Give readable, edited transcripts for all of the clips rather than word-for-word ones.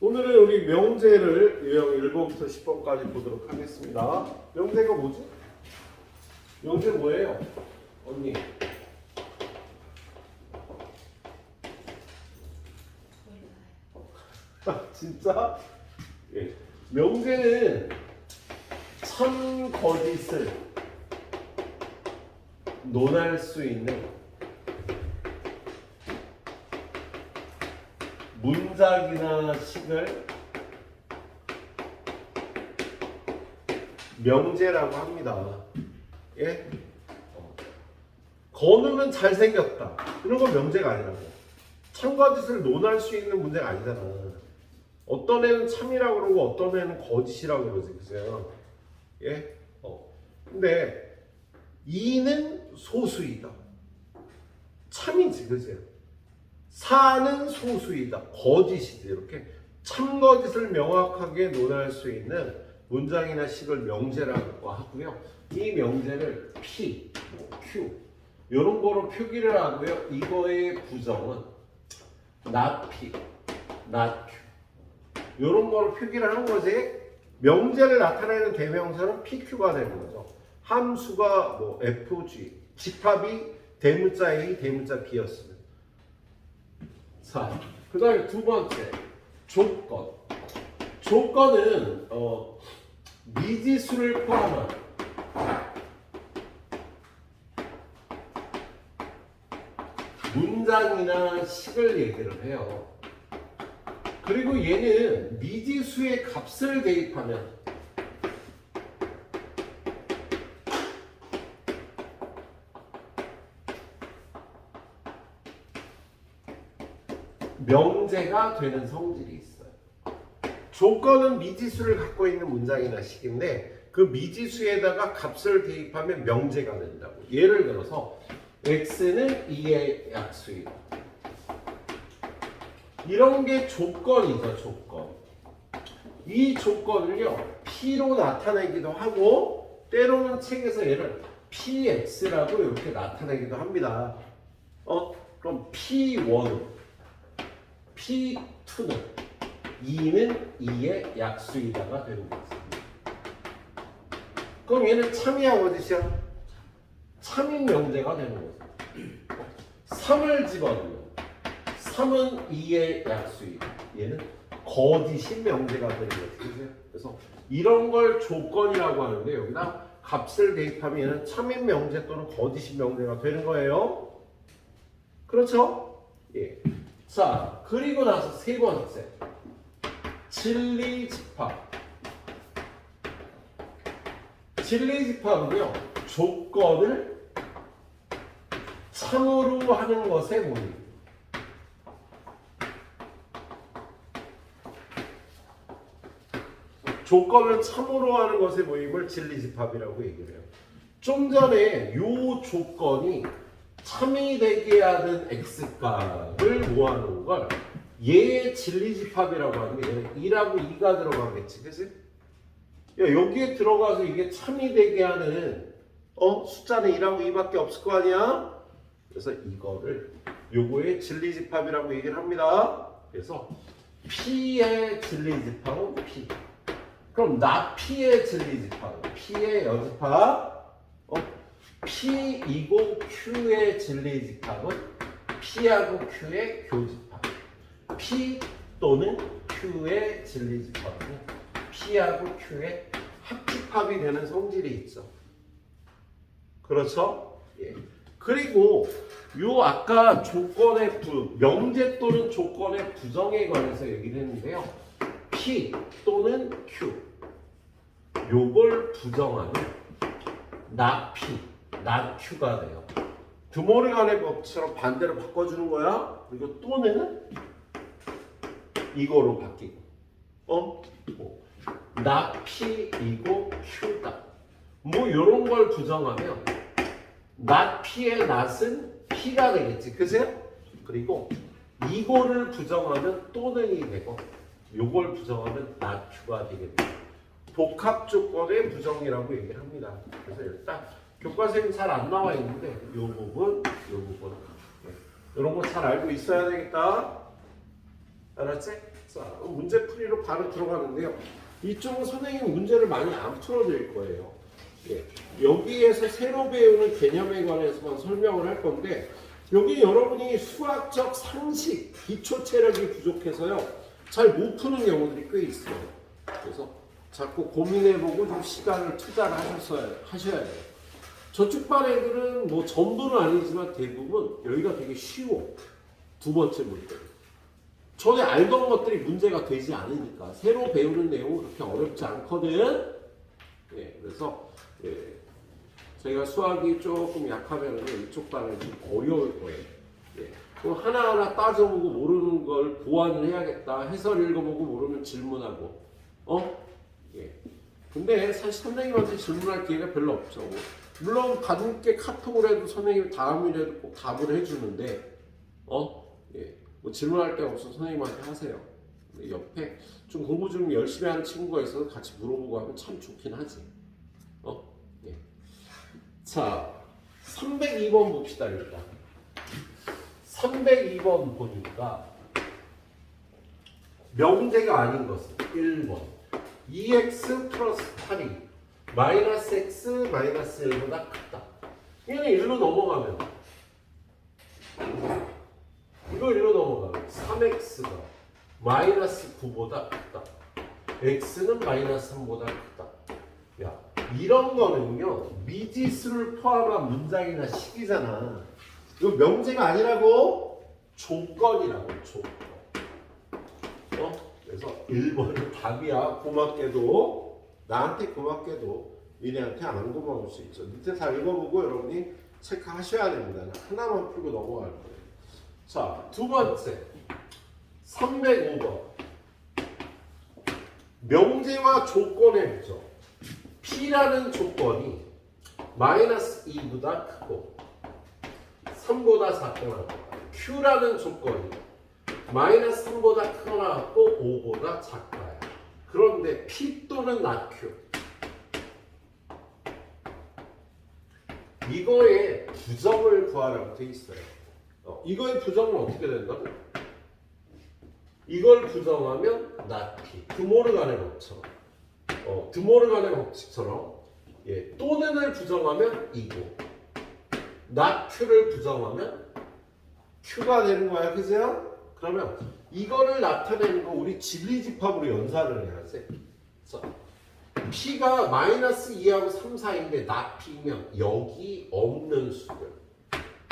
오늘은 우리 명제를 유형 1번부터 10번까지 보도록 하겠습니다. 명제가 뭐지? 명제 뭐예요? 언니. 진짜? 예. 명제는 참 거짓을 논할 수 있는 문장이나 식을 명제라고 합니다. 예? 건우는 잘생겼다. 이런 건 명제가 아니라고. 참거짓을 논할 수 있는 문제가 아니잖아. 어떤 애는 참이라고 그러고 어떤 애는 거짓이라고 그러지. 그죠? 예? 근데 이는 소수이다. 참이지, 그죠? 사는 소수이다. 거짓이지. 이렇게 참거짓을 명확하게 논할 수 있는 문장이나 식을 명제라고 하고요. 이 명제를 P, Q 이런 거로 표기를 하고요. 이거의 부정은 not P, not Q 이런 거로 표기를 하는 거지. 명제를 나타내는 대명사는 PQ가 되는 거죠. 함수가 뭐 FG, 집합이 대문자 A, 대문자 B였으면. 자, 그 다음에 두 번째 조건. 조건은 미지수를 포함한 문장이나 식을 얘기를 해요. 그리고 얘는 미지수의 값을 대입하면 명제가 되는 성질이 있어요. 조건은 미지수를 갖고 있는 문장이나 식인데 그 미지수에다가 값을 대입하면 명제가 된다고. 예를 들어서 x는 2의 약수이다. 이런 게 조건이죠. 조건. 이 조건을요 P로 나타내기도 하고 때로는 책에서 얘를 PX라고 이렇게 나타내기도 합니다. 그럼 P1은 P2는 2는 2의 약수이다가 되는 거지. 그럼 얘는 참이야 거짓이야? 참인 명제가 되는 거죠. 3을 집어넣으면 3은 2의 약수이다. 얘는 거짓인 명제가 되는 거지. 그래서 이런 걸 조건이라고 하는데 여기다 값을 대입하면 얘는 참인 명제 또는 거짓인 명제가 되는 거예요. 그렇죠? 예. 자, 그리고 나서 세 번째 진리집합. 진리집합은요 조건을 참으로 하는 것의 모임. 조건을 참으로 하는 것의 모임을 진리집합이라고 얘기를 해요. 좀 전에 요 조건이 참이 되게 하는 x값을 모아놓은 걸 얘의 진리집합이라고 하는데 얘는 2라고 2가 들어가겠지, 그치? 야, 여기에 들어가서 이게 참이 되게 하는 숫자는 2라고 2밖에 없을 거 아니야? 그래서 이거를 요거의 진리집합이라고 얘기를 합니다. 그래서 P의 진리집합은 P. 그럼 나 P의 진리집합은 P의 여집합 P이고 Q의 진리집합은 P하고 Q의 교집합. P 또는 Q의 진리집합은 P하고 Q의 합집합이 되는 성질이 있죠. 그렇죠? 예. 그리고 요 아까 조건의 명제 또는 조건의 부정에 관해서 얘기를 했는데요. P 또는 Q 요걸 부정하면 not P, not Q가 돼요. 드모리간의 법처럼 반대로 바꿔주는 거야. 그리고 또는 이거로 바뀌고 not P이고 Q다. 뭐 요런 걸 부정하면 not P의 not은 P가 되겠지. 그죠? 그리고 이거를 부정하면 또는이 되고 요걸 부정하면 not Q가 되겠다. 복합 조건의 부정이라고 얘기를 합니다. 그래서 일단 교과서에는 잘 안 나와 있는데 요 부분 이런 거 잘 알고 있어야 되겠다. 알았지? 자, 문제 풀이로 바로 들어가는데요. 이쪽은 선생님 문제를 많이 안 풀어드릴 거예요. 예, 여기에서 새로 배우는 개념에 관해서만 설명을 할 건데 여기 여러분이 수학적 상식, 기초 체력이 부족해서요. 잘 못 푸는 경우들이 꽤 있어요. 그래서 자꾸 고민해보고 좀 시간을 투자를 하셔야 돼요. 저쪽 반 애들은 뭐 전부는 아니지만 대부분 여기가 되게 쉬워. 두 번째 문제. 전에 알던 것들이 문제가 되지 않으니까 새로 배우는 내용은 그렇게 어렵지 않거든. 예, 그래서 예, 저희가 수학이 조금 약하면 이쪽 반은 좀 어려울 거예요. 예, 그럼 하나하나 따져보고 모르는 걸 보완을 해야겠다. 해설 읽어보고 모르면 질문하고. 예. 근데 사실 선생님한테 질문할 기회가 별로 없죠. 물론 가볍게 카톡을 해도 선생님이 다음이라도 꼭 답을 해주는데, 예. 뭐 질문할 게 없어서 선생님한테 하세요. 근데 옆에 좀 공부 좀 열심히 하는 친구가 있어서 같이 물어보고 하면 참 좋긴 하지. 예. 자, 302번 봅시다, 일단. 302번 보니까 명제가 아닌 것은 1번 2x 플러스 8이 마이너스 x 마이너스 1보다 크다. 얘는 1로 넘어가면 이거 1로 넘어가면 3x가 마이너스 9보다 크다. x는 마이너스 3보다 크다. 야, 이런 거는요 미지수를 포함한 문장이나 식이잖아. 이거 명제가 아니라고 조건이라고 조건. 그래서 1번은 답이야. 고맙게도 나한테 고맙게도 니네한테 안 고마울 수 있죠. 밑에 다 읽어보고 여러분이 체크하셔야 됩니다. 하나만 풀고 넘어갈 거예요. 자, 두 번째 305번 명제와 조건의 부정. P라는 조건이 마이너스 2보다 크고 3보다 작거나 Q라는 조건이 마이너스 3보다 크거나 같고 5보다 작아요. 그런데 P 또는 not Q 이거의 부정을 구하라고 돼 있어요. 이거의 부정은 어떻게 된다고? 이걸 부정하면 not P 드모르간의 법칙처럼 드모르간의 법칙처럼 예, 또는을 부정하면 이고 not Q를 부정하면 Q가 되는 거야. 그죠? 그러면 이거를 나타내는 거 우리 진리집합으로 연산을 해야지. 자, P가 마이너스 2하고 3 사이인데 not P면 여기 없는 수들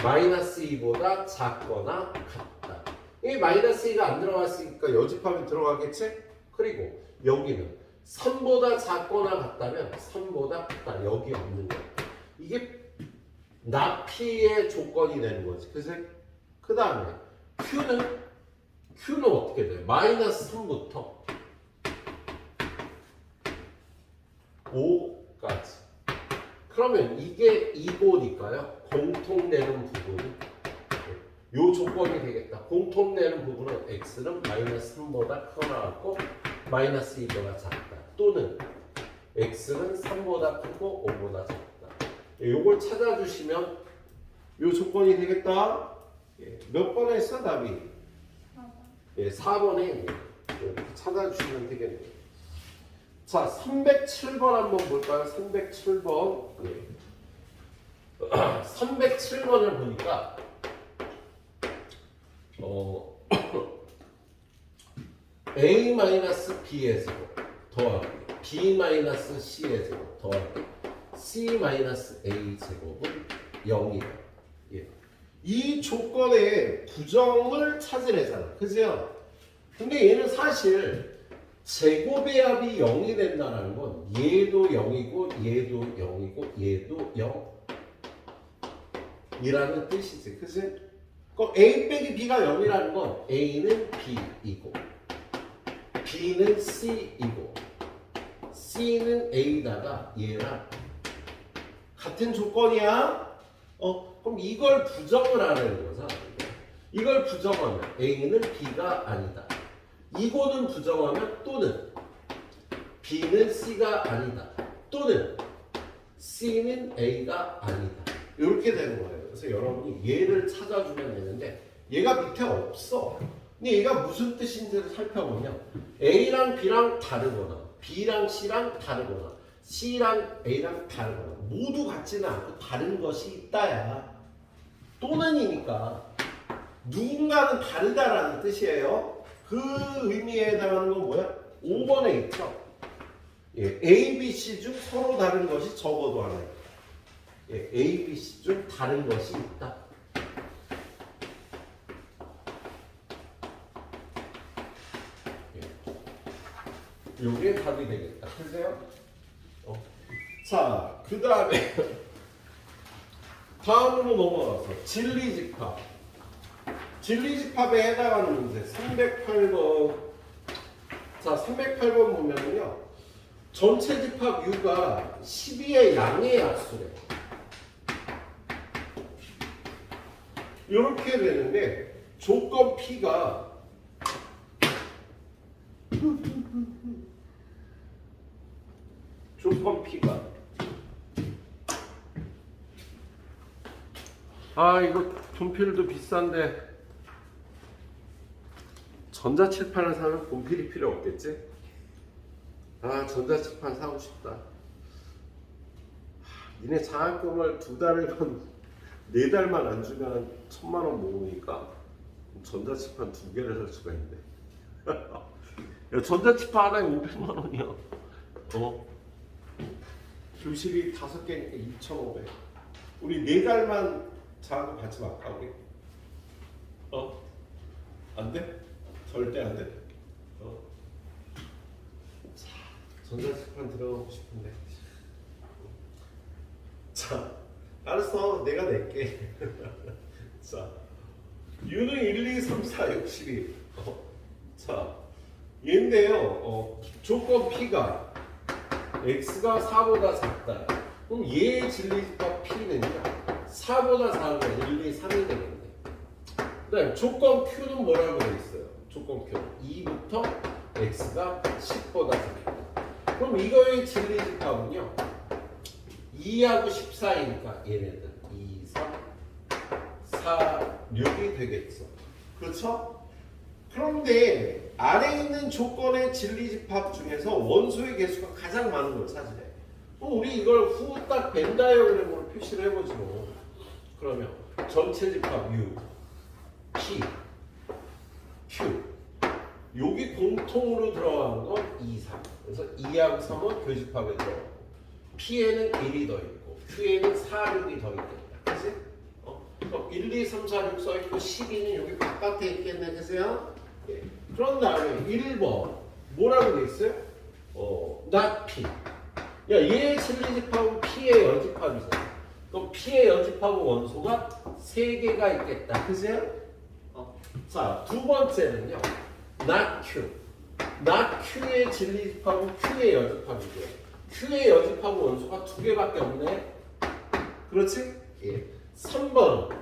마이너스 2보다 작거나 같다. 이 마이너스 2가 안 들어갔으니까 여집합에 들어가겠지? 그리고 여기는 3보다 작거나 같다면 3보다 크다. 여기 없는 거야. 이게 not P의 조건이 되는 거지. 그치? 그 다음에 Q는 어떻게 돼요? 마이너스 3부터 5까지. 그러면 이게 이고니까요. 공통되는 부분이 요 조건이 되겠다. 공통되는 부분은 x는 마이너스 3보다 크거나 같고 마이너스 2보다 작다. 또는 x는 3보다 크고 5보다 작다. 요걸 찾아주시면 요 조건이 되겠다. 몇 번에 했어 답이? 4번에 이렇게 찾아주시면 되겠네요. 자, 307번 한번 볼까요? 307번. 307번을 보니까 a-b의 제곱 더하기 b-c의 제곱 더하기 c-a 제곱은 0이에요. 이 조건의 부정을 찾으래잖아. 그죠? 근데 얘는 사실 제곱의 합이 0이 된다는 건 얘도 0이고 얘도 0이고 얘도 0이라는 뜻이지. 그치? 그럼 A 빼기 B가 0이라는 건 A는 B이고 B는 C이고 C는 A다가 얘랑 같은 조건이야? 그럼 이걸 부정을 하는 거잖아. 이걸 부정하면 A는 B가 아니다. 이거는 부정하면 또는 B는 C가 아니다. 또는 C는 A가 아니다. 이렇게 되는 거예요. 그래서 여러분이 얘를 찾아주면 되는데 얘가 밑에 없어. 근데 얘가 무슨 뜻인지를 살펴보면 A랑 B랑 다르거나 B랑 C랑 다르거나 C랑 A랑 다르거나 모두 같지는 않고 다른 것이 있다야. 또는이니까 누군가는 다르다라는 뜻이에요. 그 의미에 해당하는 건 뭐야? 5번에 있죠. 예, A, B, C 중 서로 다른 것이 적어도 하나 있다. 예, A, B, C 중 다른 것이 있다. 예. 요게 답이 되겠다. 그래요? 자, 그 다음에 다음으로 넘어가서 진리집합. 진리집합에 해당하는 문제 308번. 자, 308번 보면요. 전체 집합 U가 12의 양의 약수래. 이렇게 되는데 조건 P가 이거 분필도 비싼데 전자칠판을 사면 분필이 필요 없겠지? 전자칠판 사고 싶다. 니네 장학금을 2달이면 4달만 안 주면 1000만원 모으니까 전자칠판 2개를 살 수가 있네. 야, 전자칠판 하나에 500만원이야. 교실이 5개니까 2,500. 우리 4달만 장학금 받지 말까 우리? 안 돼? 절대 안 돼. 자, 전자칠판 들어가고 싶은데. 자, 알았어. 내가 낼게. 자, U는 1, 2, 3, 4, 6, 12. 자, 얘인데요. 조건 P가 X가 4보다 작다. 그럼 얘의 진리집합 P는요. 4보다 작은 거 1, 2, 3이 되겠네. 그 다음에 조건 Q는 뭐라고 되어 있어요? 조건 Q 2부터 X가 10보다 작다. 그럼 이거의 진리집합은요 2하고 14이니까 얘네들 2, 3, 4, 6이 되겠죠. 그렇죠? 그런데 아래에 있는 조건의 진리집합 중에서 원소의 개수가 가장 많은 걸 찾으래. 우리 이걸 후딱 벤 다이어그램으로 표시를 해보지 뭐. 그러면 전체 집합 U, P, Q 여기 공통으로 들어가는 건 2, 3. 그래서 2하고 3은 교집합에 들어가고 P에는 1이 더 있고 Q에는 4, 6이 더 있겠다. 그치? 그럼 1, 2, 3, 4, 6 써있고 12는 여기 바깥에 있겠네. 그세요? 예. 그런 다음에 1번 뭐라고 돼 있어요? not P. 야, 얘의 진리집합은 P의 여집합이잖아. 그럼 P의 여집합은 원소가 3개가 있겠다. 그세요? 자, 두 번째는요. not Q. not Q의 진리집합은 Q의 여집합이고요. Q의 여집합은 원소가 2개밖에 없네. 그렇지? 예. 3번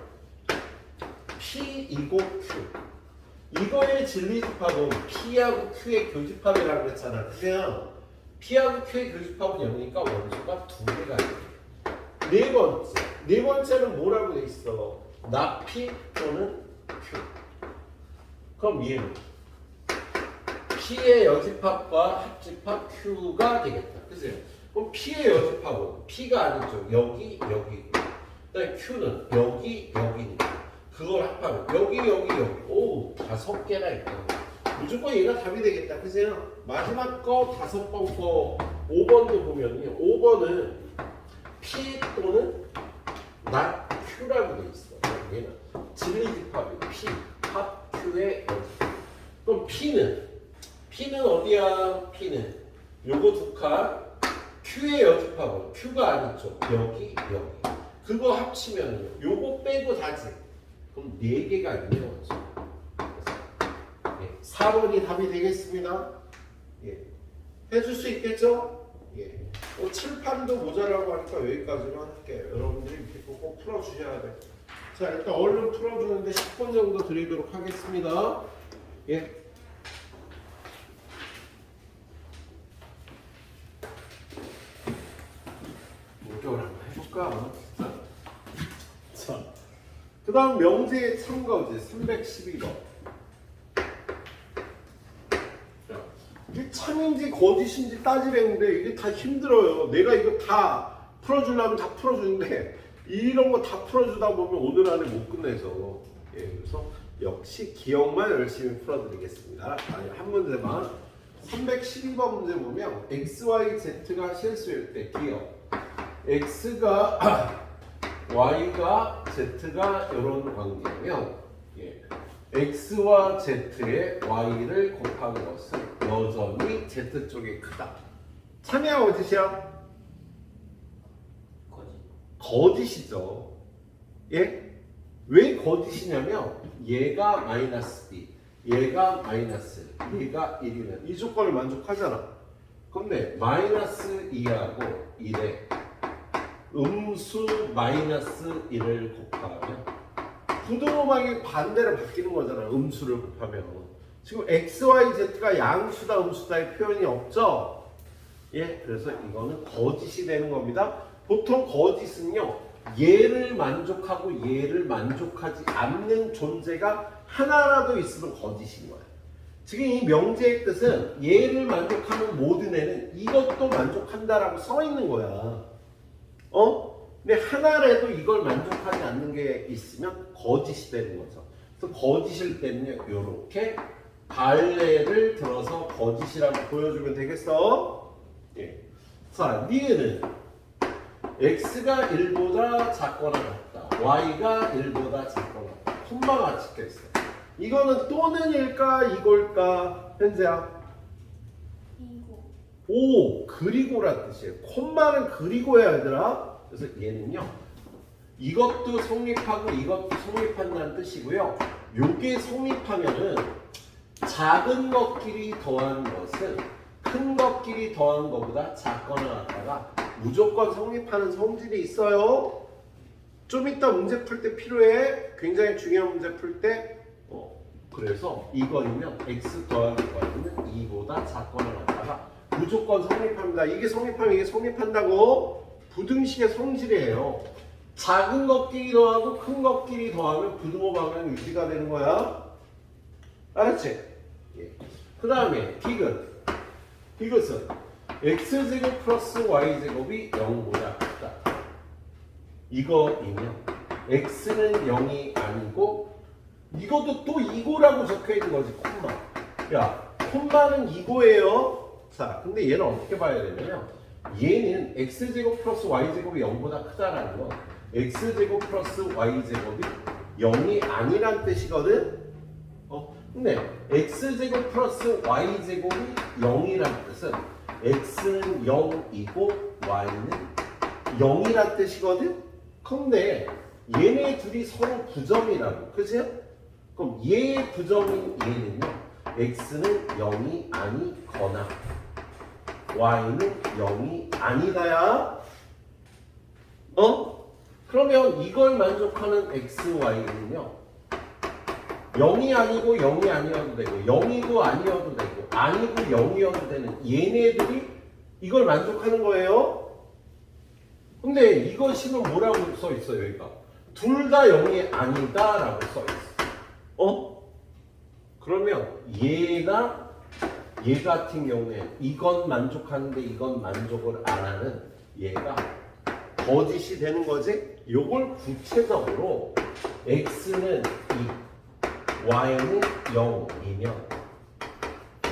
P이고 Q. 이거의 진리집합은 P하고 Q의 교집합이라고 그랬잖아. 그냥 P하고 Q의 교집합은 0이니까 원소가 2개가 있네. 네 번째는 뭐라고 돼 있어? not P 또는 Q. 그럼 얘는 P의 여집합과 합집합 Q가 되겠다. 그죠? 그럼 P의 여집합은 P가 아니죠. 여기, 여기. 그다음에 Q는 여기, 여기니까. 그걸 합하면 여기, 여기, 여기. 오, 5개나 있다. 무조건 얘가 답이 되겠다. 그죠? 마지막 거 5번 거 5번도 보면요. 5번은 P 또는 not Q라고 돼 있어. 얘는 진리집합이 P, 합 Q의 여집합. 그럼 P는 어디야? P는 요거 두 칸 Q의 여집합은 Q가 아니죠. 여기, 여기. 그거 합치면요. 요거 빼고 다지. 그럼 4개가 있네요. 원소. 예, 4번이 답이 되겠습니다. 예. 해줄 수 있겠죠? 예. 칠판도 모자라고 하니까 여기까지만 할게요. 여러분들이 이렇게 꼭 풀어주셔야 돼. 자, 일단 얼른 풀어주는데 10분 정도 드리도록 하겠습니다. 예. 목격을 한번 해볼까? 자, 그 다음 명제의 참거지 312번. 이게 참인지 거짓인지 따지려는데 이게 다 힘들어요. 내가 이거 다 풀어주려면 다 풀어주는데 이런 거 다 풀어주다 보면 오늘 안에 못 끝내서 그래서 역시 기억만 열심히 풀어드리겠습니다. 아니, 한 문제만 312번 문제 보면 x, y, z가 실수일 때 기억 x가 y가 z가 이런 관계면 x와 z의 y를 곱하는 것은 여전히 z 쪽이 크다. 참이야 거짓이야? 거짓이죠. 예? 왜 거짓이냐면 얘가 마이너스 b, 얘가 마이너스, 얘가 1이면 이 조건을 만족하잖아. 근데 마이너스 2하고 1에 음수 마이너스 1을 곱하면 부등호방이 반대로 바뀌는 거잖아. 음수를 곱하면 지금 x, y, z가 양수다 음수다의 표현이 없죠. 예, 그래서 이거는 거짓이 되는 겁니다. 보통 거짓은요 얘를 만족하고 얘를 만족하지 않는 존재가 하나라도 있으면 거짓인 거야. 지금 이 명제의 뜻은 얘를 만족하는 모든 애는 이것도 만족한다라고 써 있는 거야. 근데 하나라도 이걸 만족하지 않는 게 있으면 거짓이 되는 거죠. 그래서 거짓일 때는요 이렇게 발레를 들어서 거짓이라고 보여주면 되겠어. 예. 자, 니은은 x가 1보다 작거나 같다. y가 1보다 작거나 같다. 콤마가 찍혀있어. 이거는 또는일까 이걸까? 현재야. 이고. 오, 그리고란 뜻이에요. 콤마는 그리고야 얘들아. 그래서 얘는요. 이것도 성립하고 이것도 성립한다는 뜻이고요. 요게 성립하면은 작은 것끼리 더한 것은 큰 것끼리 더한 것보다 작거나 같다가 무조건 성립하는 성질이 있어요. 좀 이따 문제 풀 때 필요해. 굉장히 중요한 문제 풀 때. 그래서 이거이면 x 더하기 y는 2보다 작거나 같다가 무조건 성립합니다. 이게 성립하면 이게 성립한다고. 부등식의 성질이에요. 작은 것끼리 더하고 큰 것끼리 더하면 부등호 방향 유지가 되는 거야. 알았지? 예. 그 다음에 디귿은 x제곱 플러스 y제곱이 0보다 크다. 이거이면 x는 0이 아니고 이것도 또 이고라고 적혀있는 거지. 콤마. 야, 콤마는 이고예요. 자, 근데 얘는 어떻게 봐야 되냐면 얘는 x제곱 플러스 y제곱이 0보다 크다라는 건 x제곱 플러스 y제곱이 0이 아니란 뜻이거든. 근데 x제곱 플러스 y제곱이 0이란 뜻은 x는 0이고 y는 0이란 뜻이거든. 근데 얘네 둘이 서로 부점이라고. 그치? 그럼 얘의 부점인 얘는요 x는 0이 아니거나 y는 0이 아니다야. 그러면 이걸 만족하는 x, y는요 0이 아니고 0이 아니어도 되고 0이고 아니어도 되고 아니고 0이어도 되는 얘네들이 이걸 만족하는 거예요. 근데 이것이면 뭐라고 써 있어요? 여기가 둘 다 0이 아니다 라고 써 있어. 그러면 얘나 얘 같은 경우에 이건 만족하는데 이건 만족을 안 하는 얘가 거짓이 되는 거지. 요걸 구체적으로 x는 2 y는 0이면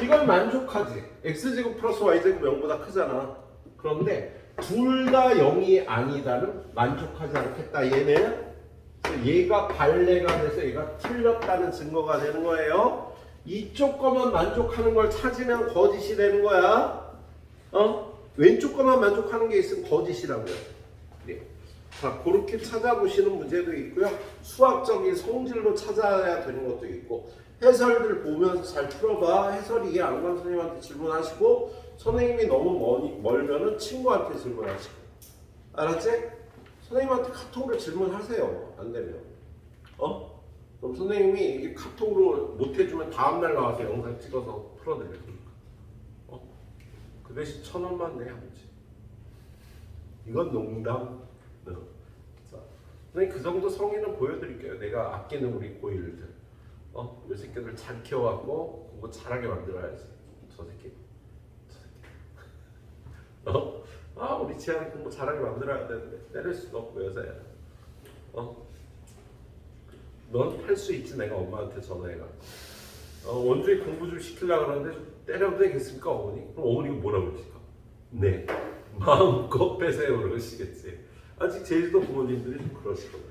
이걸 만족하지. x제곱 플러스 y제곱 0보다 크잖아. 그런데 둘 다 0이 아니다는 만족하지 않겠다. 얘는 그래서 얘가 발레가 돼서 얘가 틀렸다는 증거가 되는 거예요. 이쪽 거만 만족하는 걸 찾으면 거짓이 되는 거야. 왼쪽 거만 만족하는 게 있으면 거짓이라고요. 네. 자, 그렇게 찾아보시는 문제도 있고요. 수학적인 성질로 찾아야 되는 것도 있고 해설들 보면서 잘 풀어봐. 해설이 이해 안 가는 선생님한테 질문하시고 선생님이 너무 멀면은 친구한테 질문하시고. 알았지? 선생님한테 카톡으로 질문하세요. 안 되면. 그럼 선생님이 이게 카톡으로 못 해주면 다음날 나와서 영상 찍어서 풀어드릴 테니까. 그 대신 1,000원만 내야 하지. 이건 농담. 자, 선생님 그 정도 성의는 보여드릴게요. 내가 아끼는 우리 고1들. 이 새끼들 잘 키워갖고 공부 잘하게 만들어야지. 저 새끼. 아 우리 지한이 공부 잘하게 만들어야 되는데 때릴 수도 없고 여자야. 넌 할 수 있지. 내가 엄마한테 전화해가. 원주에 공부 좀 시키려고 하는데 좀 때려도 되겠습니까 어머니? 그럼 어머니가 뭐라고 그러실까? 네 마음껏 빼세요 그러시겠지. 아직 제주도 부모님들이 좀 그러시거든.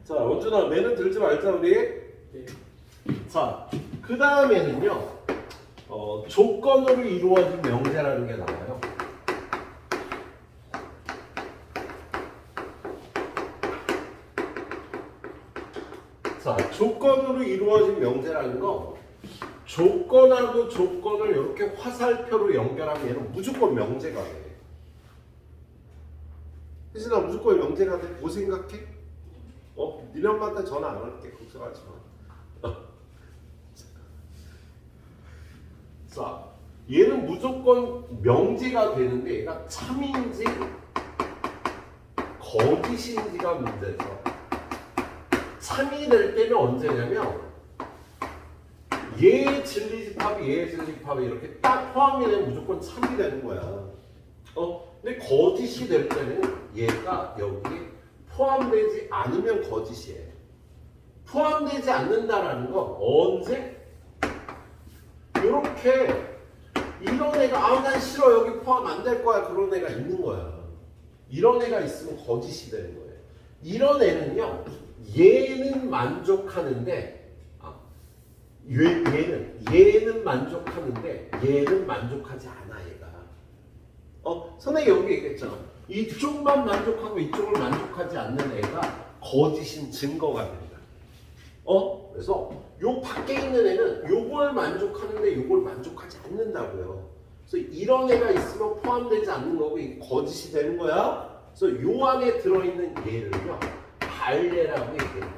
자 원준아 매는 들지 말자 우리. 네. 자 그 다음에는요 조건으로 이루어진 명제라는 게 나와요. 자 조건으로 이루어진 명제라는 거 조건하고 조건을 이렇게 화살표로 연결하면 얘는 무조건 명제가 돼. 혜진아 무조건 명제가 돼? 뭐 생각해? 니네 엄마한테 전화 안 할게. 걱정하지 마. 자, 얘는 무조건 명제가 되는데 얘가 참인지 거짓인지가 문제죠. 참이 될 때는 언제냐면 얘의 진리집합이 얘의 진리집합이 이렇게 딱 포함이 되면 무조건 참이 되는 거야. 근데 거짓이 될 때는 얘가 여기에 포함되지 않으면 거짓이에요. 포함되지 않는다라는 건 언제? 이렇게 이런 애가 난 싫어 여기 포함 안 될 거야 그런 애가 있는 거야. 이런 애가 있으면 거짓이 되는 거예요. 이런 애는요 얘는 만족하는데 얘는 만족하는데 얘는 만족하지 않아 얘가. 선생님 여기 얘기했잖아. 이쪽만 만족하고 이쪽을 만족하지 않는 애가 거짓인 증거가 된다. 그래서 요 밖에 있는 애는 요걸 만족하는데 요걸 만족하지 않는다고요. 그래서 이런 애가 있으면 포함되지 않는 거고 이 거짓이 되는 거야. 그래서 요 안에 들어있는 얘를요 발레라고 얘기해요.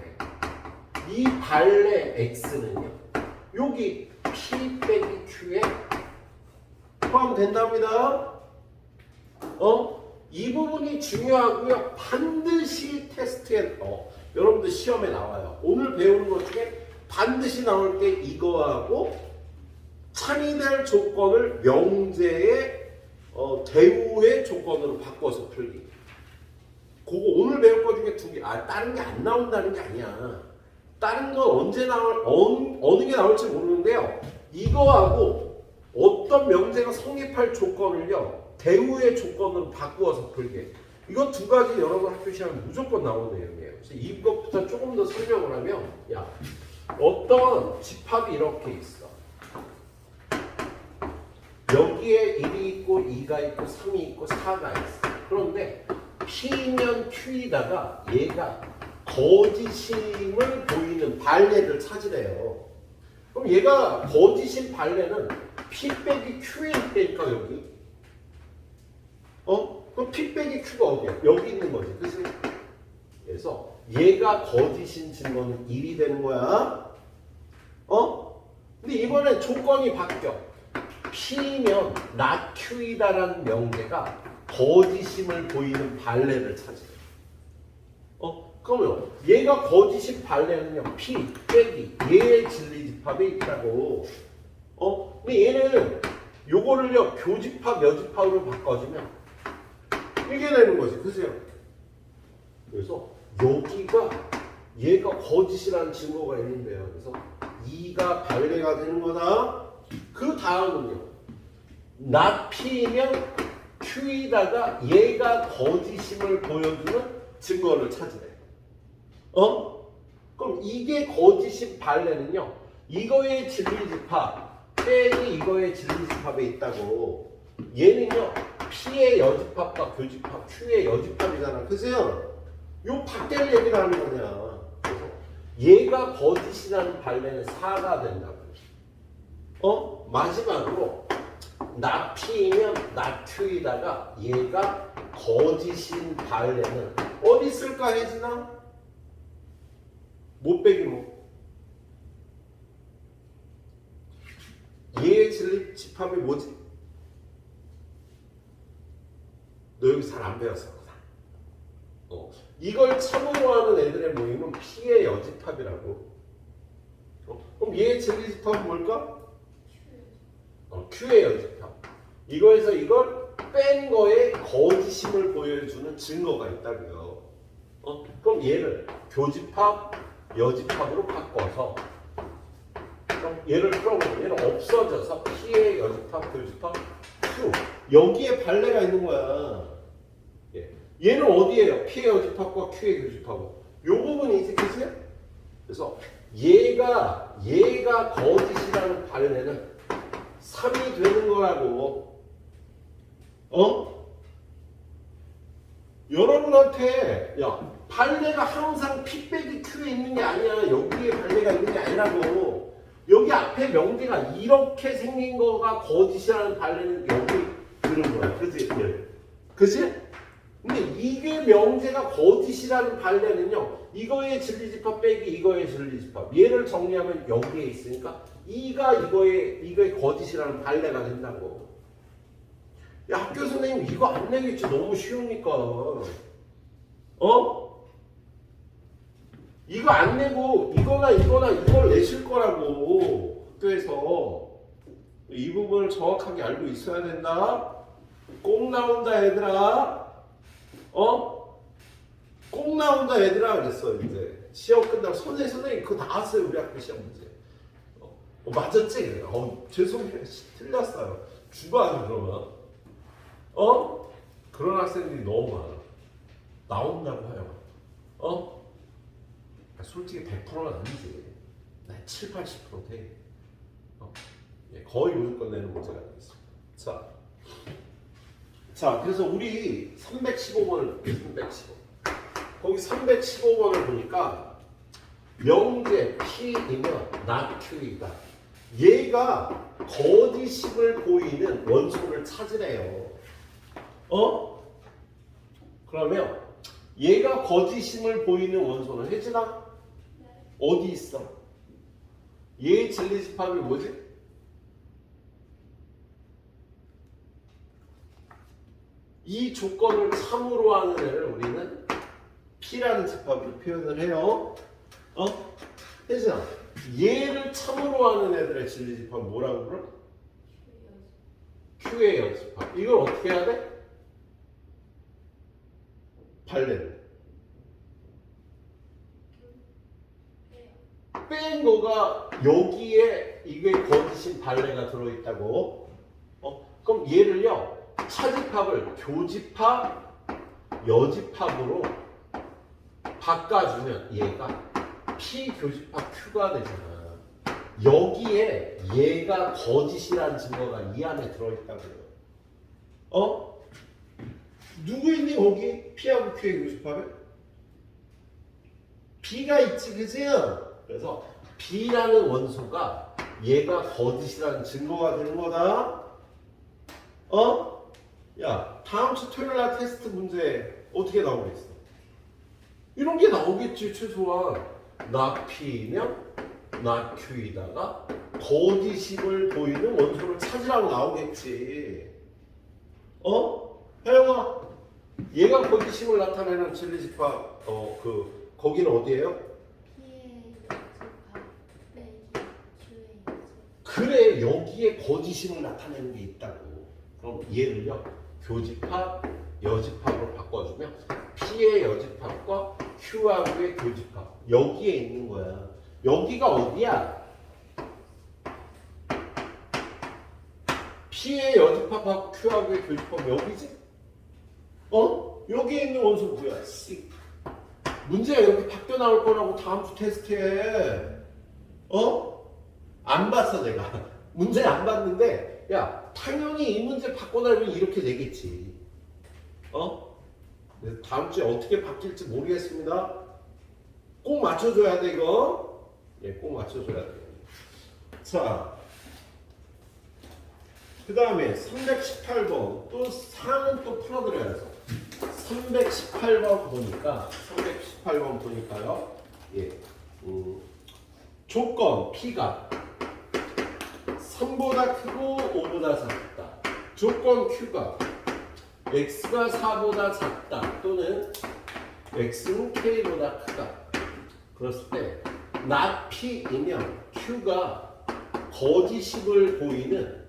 이 발레 x는요 여기 p 빼기 q에 포함된답니다. 이 부분이 중요하고요. 반드시 테스트에 여러분들 시험에 나와요. 오늘 배우는 것 중에 반드시 나올 때 이거하고 참이 될 조건을 명제의 대우의 조건으로 바꿔서 풀기. 그거 오늘 배울 것 중에 두 개. 다른 게 안 나온다는 게 아니야. 다른 건 언제 어느 게 나올지 모르는데요. 이거하고 어떤 명제가 성립할 조건을요. 대우의 조건으로 바꾸어서 풀게. 이거 두 가지 여러분 학교 시험에 무조건 나오는 내용이에요. 그래서 이것부터 조금 더 설명을 하면 어떤 집합이 이렇게 있어. 여기에 1이 있고 2가 있고 3이 있고 4가 있어. 그런데 P면 Q이다가 얘가 거짓임을 보이는 발레를 찾으래요. 그럼 얘가 거짓인 발레는 P 빼기 Q일 때니까 여기. 그럼 P 빼기 Q가 어디야? 여기 있는 거지. 그치? 그래서 얘가 거짓인 증거는 1이 되는 거야. 근데 이번엔 조건이 바뀌어. P면 not Q이다라는 명제가 거짓임을 보이는 발레를 찾으래. 그러면 얘가 거짓인 발레는요. P 빼기 얘의 진리집합에 있다고. 근데 얘는 요거를요. 교집합, 여집합으로 바꿔주면 이게 되는 거지. 그죠? 그래서 여기가 얘가 거짓이라는 증거가 있는데요. 그래서 2가 발레가 되는 거다. 그 다음은요. not P면 Q이다가 얘가 거짓임을 보여주는 증거를 찾으래. 그럼 이게 거짓인 발레는요. 이거의 진리집합 빼기 이거의 진리집합에 있다고. 얘는요. P의 여집합과 교집합, Q의 여집합이잖아. 그죠? 요 밖에 얘기를 하는 거냐. 그래서 얘가 거짓이라는 발레는 4가 된다고. 마지막으로 not P면 not Q이다가 얘가 거짓인 발레는 어디 있을까 혜진아? 못 빼기 뭐. 얘의 진리집합이 뭐지? 너 여기 잘 안 배웠었구나. 이걸 참으로 하는 애들의 모임은 P의 여집합이라고. 그럼 얘의 진리집합은 뭘까? Q의 여집합. 이거에서 이걸 뺀 거에 거짓임을 보여주는 증거가 있다고요. 그럼 얘를 교집합, 여집합으로 바꿔서 그럼 얘를 풀어보면 얘는 없어져서 P의 여집합, 교집합, Q 여기에 발레가 있는 거야. 예. 얘는 어디예요? P의 여집합과 Q의 교집합은 요 부분이 그치? 그래서 얘가 거짓이라는 발레는 3이 되는 거라고. 여러분한테 야 발레가 항상 P 빼기 Q에 있는 게 아니야. 여기에 발레가 있는 게 아니라고. 여기 앞에 명제가 이렇게 생긴 거가 거짓이라는 발레는 여기 들은 거야. 그치? 그치? 근데 이게 명제가 거짓이라는 발레는요. 이거의 진리집합 빼기 이거의 진리집합. 얘를 정리하면 여기에 있으니까 이거의 거짓이라는 발레가 된다고. 야 학교 선생님 이거 안 내겠지. 너무 쉬우니까. 이거 안 내고 이거나 이걸 내실 거라고. 학교에서 이 부분을 정확하게 알고 있어야 된다. 꼭 나온다 얘들아. 꼭 나온다 얘들아 그랬어. 이제 시험 끝나고 선생님 그거 나왔어요. 우리 학교 시험 문제. 맞았지? 죄송해요. 틀렸어요. 죽어야지 그러면. 그런 학생들이 너무 많아. 나온다고 해요. 솔직히 100%는 아니지. 나 7, 80% 돼. 거의 무조건 내는 문제가 되겠어. 자, 그래서 우리 315번을 볼게요. 315. 거기 315번을 보니까 명제 P이면 not Q이다. 얘가 거짓임을 보이는 원소를 찾으래요. 그러면 얘가 거짓임을 보이는 원소는 혜진아? 어디 있어? 얘의 진리집합이 뭐지? 이 조건을 참으로 하는 애를 우리는 P라는 집합으로 표현을 해요. 혜진아, 얘를 참으로 하는 애들의 진리집합 뭐라고 그래? Q의 여집합. 이걸 어떻게 해야 돼? 발레를 뺀 거가 여기에 이게 거짓인 발레가 들어있다고. 그럼 얘를요 차집합을 교집합, 여집합으로 바꿔주면 얘가 P교집합 Q가 되잖아. 여기에 얘가 거짓이라는 증거가 이 안에 들어있다고요. 누구 있니 거기? P하고 Q의 교집합에? B가 있지 그지? 그래서 B라는 원소가 얘가 거짓이라는 증거가 되는 거다. 야 다음 주 토요일 날 테스트 문제 어떻게 나오겠어? 이런 게 나오겠지 최소한. not P면 not Q이다가 거짓임을 보이는 원소를 찾으라고 나오겠지. 혜영아, 얘가 거짓임을 나타내는 진리집합 거기는 어디예요? P의 여집합 빼기 Q의 여집합. 그래 여기에 거짓임을 나타내는 게 있다고. 그럼 얘를요 교집합, 여집합으로 바꿔주면 P의 여집합과 Q하고의 교집합 여기에 있는 거야. 여기가 어디야? P의 여집합하고 Q하고의 교집합 여기지? 여기에 있는 원소 뭐야? C. 문제가 여기 바뀌어 나올 거라고 다음 주 테스트에. 안 봤어 내가. 문제 안 봤는데 야 당연히 이 문제 바꿔 나오면 이렇게 되겠지. 다음 주에 어떻게 바뀔지 모르겠습니다. 꼭 맞춰줘야 돼 이거. 예, 꼭 맞춰줘야 돼. 자, 그 다음에 318번 또 상은 또 풀어드려야죠. 318번 보니까요. 예, 조건 P가 3보다 크고 5보다 작다. 조건 Q가 X가 4보다 작다 또는 X는 K보다 크다. 그랬을 때 not P이면 Q가 거짓임을 보이는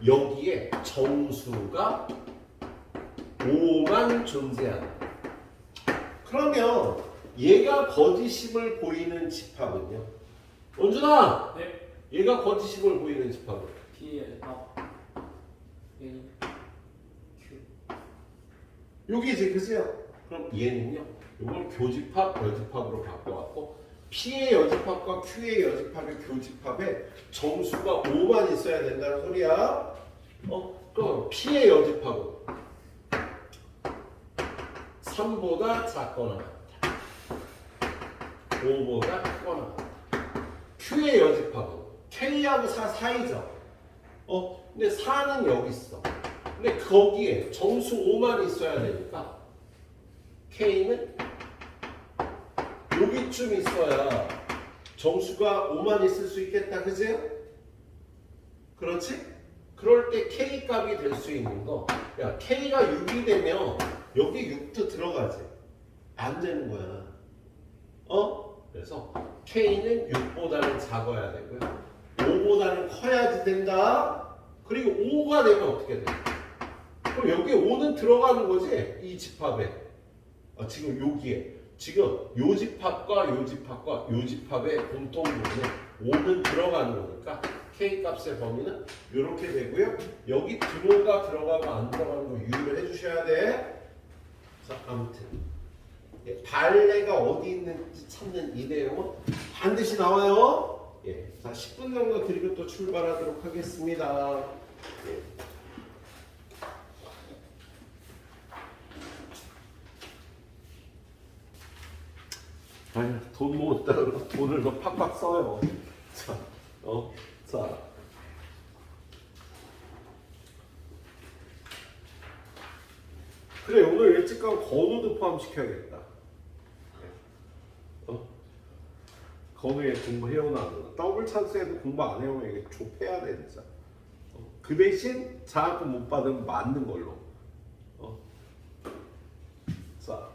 여기에 정수가 5만 존재한다. 그러면 얘가 거짓임을 보이는 집합은요? 원준아! 네. 얘가 거짓임을 보이는 집합은? P의 합 얘는 Q. 여기지, 그죠? 그럼 얘는요? 이걸 교집합, 여집합으로 바꿔갖고 P의 여집합과 Q의 여집합의 교집합에 정수가 5만 있어야 된다는 소리야. 그럼 P의 여집합은 3보다 작거나 같다. 5보다 크거나 같다. Q의 여집합은 K하고 4 사이죠. 근데 4는 여기 있어. 근데 거기에 정수 5만 있어야 되니까 K는 여기쯤 있어야 정수가 5만 있을 수 있겠다. 그지? 그렇지? 그럴 때 K 값이 될 수 있는 거, 야 K가 6이 되면 여기 6도 들어가지. 안 되는 거야. 그래서 K는 6보다는 작아야 되고요. 5보다는 커야지 된다. 그리고 5가 되면 어떻게 돼? 그럼 여기에 5는 들어가는 거지? 이 집합에. 지금 여기에. 지금 요 집합과 요 집합과 요 집합의 공통 부분에 5는 들어가는 거니까 K 값의 범위는 이렇게 되고요. 여기 등호가 들어가고 안 들어가는 거 유의를 해주셔야 돼. 자, 아무튼 발레가 어디 있는지 찾는 이 내용은 반드시 나와요. 예, 자 10분 정도 드리고 또 출발하도록 하겠습니다. 예. 아유, 돈 모았다고 돈을 더 팍팍 써요. 자, 자. 그래, 오늘 일찍 가고 건우도 포함시켜야겠다. 건우에 공부해오나 안 오나. 더블 찬스에도 공부 안 해오면 이게 좁혀야 돼, 진짜. 그 대신 장학금 못 받으면 맞는 걸로. 자.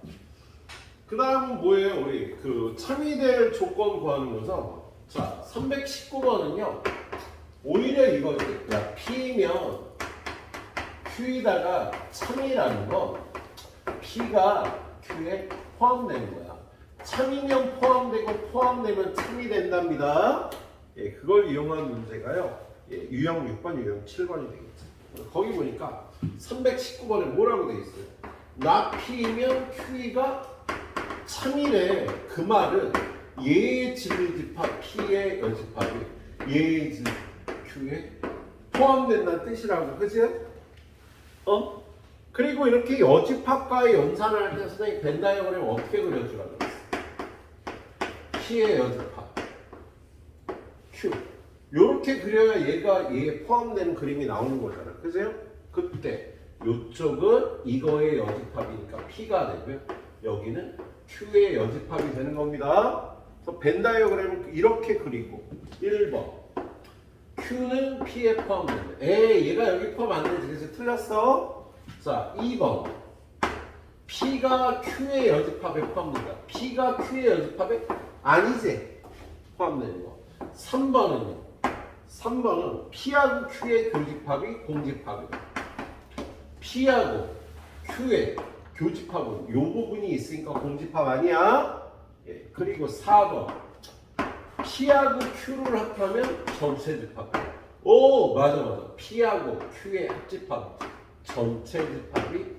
그 다음은 뭐예요? 우리 그 참이될 조건 구하는 거죠. 자, 319번은요. 오히려 이거지. 야, P면 Q에다가 참이라는 건 P가 Q에 포함되는 거야. 참이면 포함되고 포함되면 참이 된답니다. 예, 그걸 이용한 문제가요. 예, 유형 6번, 유형 7번이 되겠죠. 거기 보니까 319번에 뭐라고 돼 있어요? 나 P면 Q가 참이래. 그 말은 얘의 진리집합 P의 여집합이 얘의 진리 Q에 포함된다는 뜻이라고. 그치? 그리고 이렇게 여집합과의 연산을 할 때 선생님 벤 다이어그램 어떻게 그려주라고 그랬어? P의 여집합 Q 요렇게 그려야 얘가 얘에 포함되는 그림이 나오는 거잖아. 그죠? 그때 요쪽은 이거의 여집합이니까 P가 되고요. 여기는 Q의 여집합이 되는 겁니다. 그래서 벤 다이어그램을 이렇게 그리고 1번 Q는 P에 포함된다. 얘가 여기 포함 안 되지. 그래서 틀렸어. 자, 2번 P가 Q의 여집합에 포함된다. P가 Q의 여집합에 아니지. 포함되는 거. 3번은 P하고 Q의 교집합이 공집합이다. P하고 Q의 교집합은 이 부분이 있으니까 공집합 아니야? 예. 그리고 4번 P하고 Q를 합하면 전체 집합. 오, 맞아. P하고 Q의 합집합 전체 집합이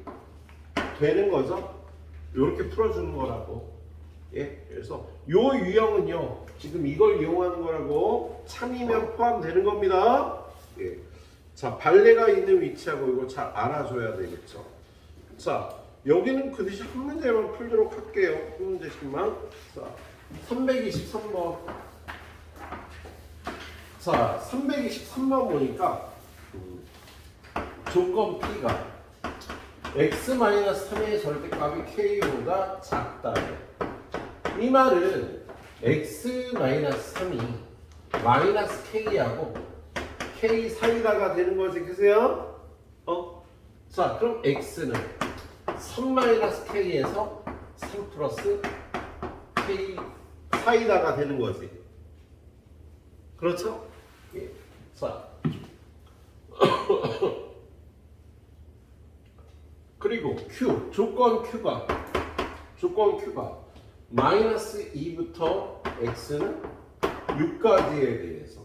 되는 거죠. 이렇게 풀어주는 거라고. 예, 그래서 요 유형은요 지금 이걸 이용하는 거라고. 참이면 포함되는 겁니다. 예. 자, 발레가 있는 위치하고 이거 잘 알아줘야 되겠죠. 자, 여기는 그 대신 한 문제만 풀도록 할게요. 한 문제씩만. 자, 323번. 자, 323번 보니까 조건 P가 x-3의 절대값이 k보다 작다. 이 말은 x-3이 마이너스 k하고 k 사이다가 되는 거지. 그세요? 자, 그럼 x는 3-k에서 3 플러스 k 사이다가 되는 거지. 그렇죠? 예. 자. 그리고 그리고 Q 조건 Q가 마이너스 2부터 X는 6까지에 대해서